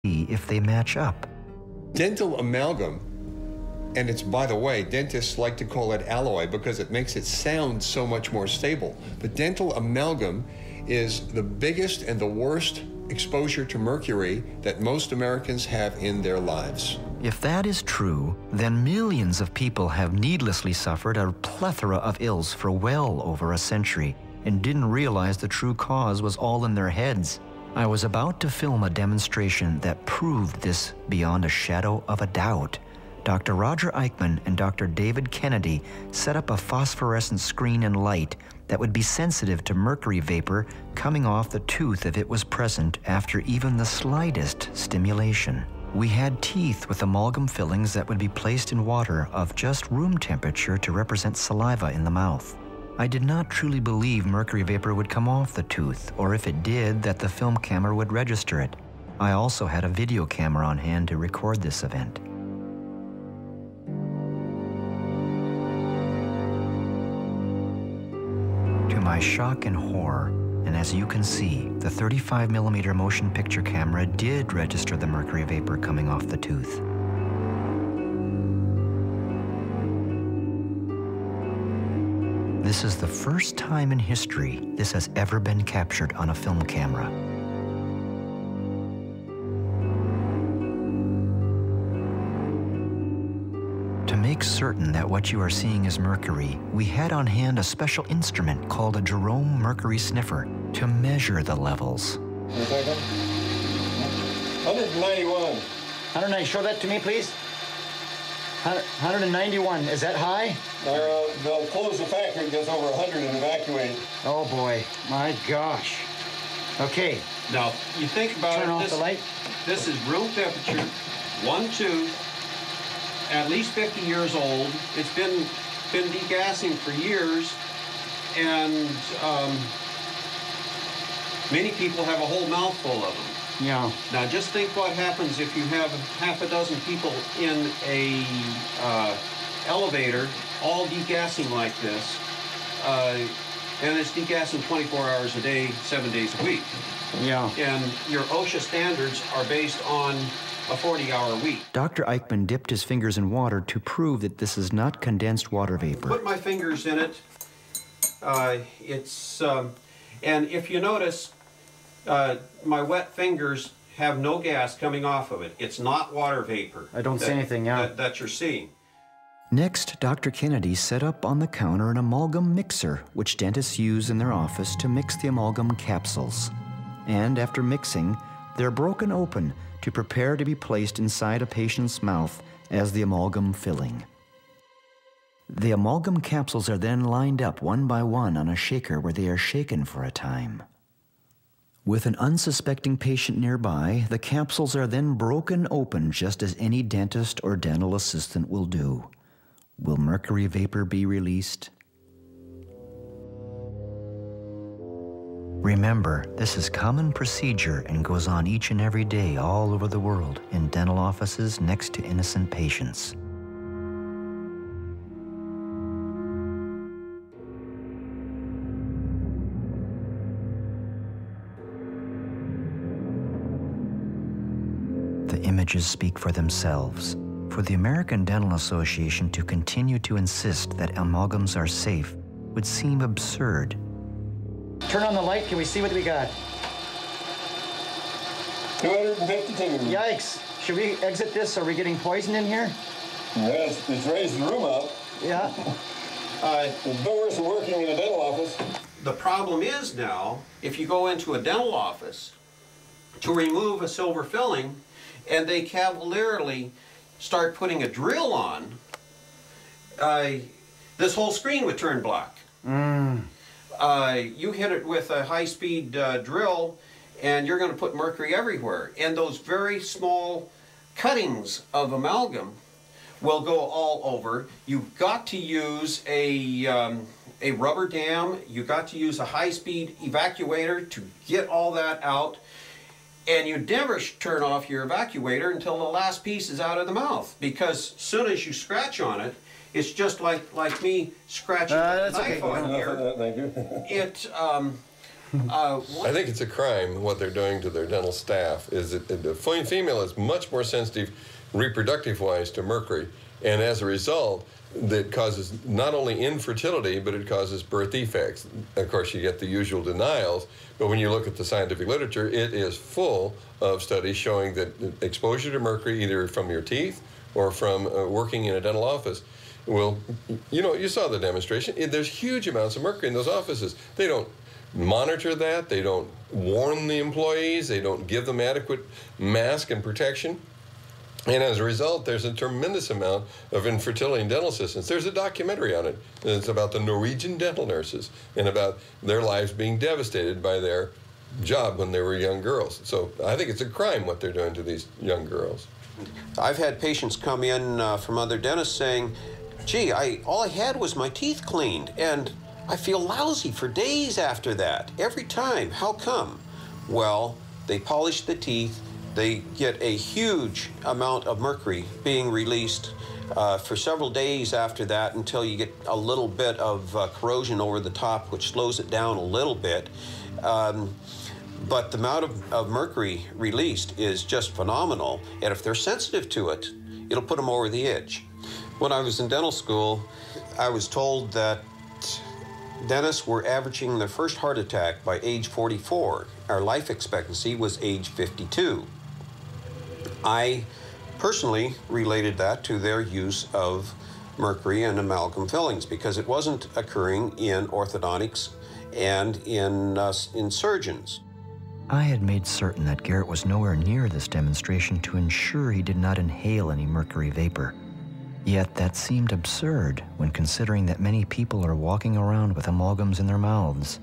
see if they match up. Dental amalgam, and it's, by the way, dentists like to call it alloy because it makes it sound so much more stable. But dental amalgam is the biggest and the worst exposure to mercury that most Americans have in their lives. If that is true, then millions of people have needlessly suffered a plethora of ills for well over a century and didn't realize the true cause was all in their heads. I was about to film a demonstration that proved this beyond a shadow of a doubt. Dr. Roger Eichmann and Dr. David Kennedy set up a phosphorescent screen and light that would be sensitive to mercury vapor coming off the tooth if it was present after even the slightest stimulation. We had teeth with amalgam fillings that would be placed in water of just room temperature to represent saliva in the mouth. I did not truly believe mercury vapor would come off the tooth, or if it did, that the film camera would register it. I also had a video camera on hand to record this event. To my shock and horror, and as you can see, the 35mm motion picture camera did register the mercury vapor coming off the tooth. This is the first time in history this has ever been captured on a film camera. To make certain that what you are seeing is mercury, we had on hand a special instrument called a Jerome mercury sniffer to measure the levels. 191. 190. Show that to me, please. 191. Is that high? They'll close the factory, it gets over 100 and evacuate. Oh boy, my gosh. Okay. Now, you think about Turn it, off the light. This is room temperature, one tooth, at least 50 years old. It's been degassing for years, and many people have a whole mouthful of them. Yeah. Now, just think what happens if you have half a dozen people in a elevator, all degassing like this, and it's degassing 24 hours a day, 7 days a week. Yeah. And your OSHA standards are based on a 40-hour week. Dr. Eichmann dipped his fingers in water to prove that this is not condensed water vapor. Put my fingers in it. And if you notice, my wet fingers have no gas coming off of it. It's not water vapor. I don't see anything, yeah. That you're seeing. Next, Dr. Kennedy set up on the counter an amalgam mixer, which dentists use in their office to mix the amalgam capsules. And after mixing, they're broken open to prepare to be placed inside a patient's mouth as the amalgam filling. The amalgam capsules are then lined up one by one on a shaker where they are shaken for a time. With an unsuspecting patient nearby, the capsules are then broken open just as any dentist or dental assistant will do. Will mercury vapor be released? Remember, this is common procedure and goes on each and every day all over the world in dental offices next to innocent patients. The images speak for themselves. For the American Dental Association to continue to insist that amalgams are safe would seem absurd. Turn on the light. Can we see what we got? 252. Yikes. Should we exit this? Are we getting poisoned in here? Yes, it's raised the room up. Yeah. It's no worse than working in a dental office. The problem is now, if you go into a dental office to remove a silver filling, and they cavalierly start putting a drill on, this whole screen would turn black. You hit it with a high-speed drill, and you're going to put mercury everywhere. And those very small cuttings of amalgam will go all over. You've got to use a rubber dam. You've got to use a high-speed evacuator to get all that out. And you never turn off your evacuator until the last piece is out of the mouth, because as soon as you scratch on it, it's just like me scratching a knife on here. Thank you. I think it's a crime what they're doing to their dental staff. Is that the female is much more sensitive reproductive-wise to mercury, and as a result, that causes not only infertility, but it causes birth defects. Of course, you get the usual denials, but when you look at the scientific literature, it is full of studies showing that exposure to mercury, either from your teeth or from working in a dental office, will, you know, you saw the demonstration. There's huge amounts of mercury in those offices. They don't monitor that. They don't warn the employees. They don't give them adequate mask and protection. And as a result, there's a tremendous amount of infertility in dental assistants. There's a documentary on it. It's about the Norwegian dental nurses and about their lives being devastated by their job when they were young girls. So I think it's a crime what they're doing to these young girls. I've had patients come in from other dentists saying, gee, all I had was my teeth cleaned, and I feel lousy for days after that, every time. How come? Well, they polish the teeth. They get a huge amount of mercury being released for several days after that until you get a little bit of corrosion over the top, which slows it down a little bit. But the amount of mercury released is just phenomenal. And if they're sensitive to it, it'll put them over the edge. When I was in dental school, I was told that dentists were averaging their first heart attack by age 44. Our life expectancy was age 52. I personally related that to their use of mercury and amalgam fillings because it wasn't occurring in orthodontics and in surgeons. I had made certain that Garrett was nowhere near this demonstration to ensure he did not inhale any mercury vapor. Yet that seemed absurd when considering that many people are walking around with amalgams in their mouths.